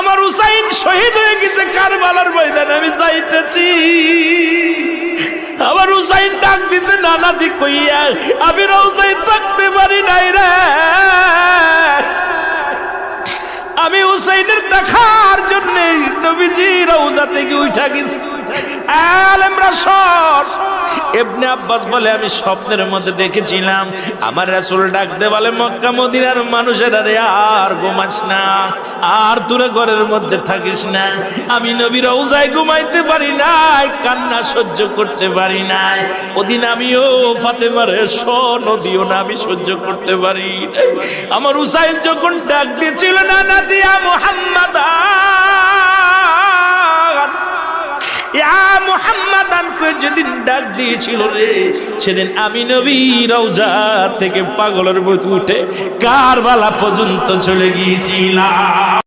আমার হুসাইন শহীদ হয়ে গেছে কারবালার ময়দানে, আমি যাইতেছি। আমার হুসাইন ডাক দিছে নানাজি কইয়া, আমি রওজায় থাকতে পারি নাই রে, আমি হুসাইনের দেখার জন্য নবীজি রওজা থেকে উঠা গেছি। আলেমরা সর। ইবনে আব্বাস বলে আমি স্বপ্নের মধ্যে দেখেছিলাম আমার রাসূল ডাক দে বলে, মক্কা মদিনার মানুষেরা রে আর ঘুমাস না, আর তোরা ঘরের মধ্যে থাকিস না। আমি নবী রওজায় ঘুমাইতে পারি নাই, কান্না সহ্য করতে পারি নাই। ওদিন আমিও ফাতেমার নদীও না আমি সহ্য করতে পারি। আমার হুসাইন যখন ডাক দিয়েছিল না নাজিয়া মুহাম্মাদ মুহাম্মাদান করে যেদিন ডাক দিয়েছিল রে, সেদিন আমি নবী রওজা থেকে পাগলের মতো উঠে কারবালা পর্যন্ত চলে গিয়েছিলাম।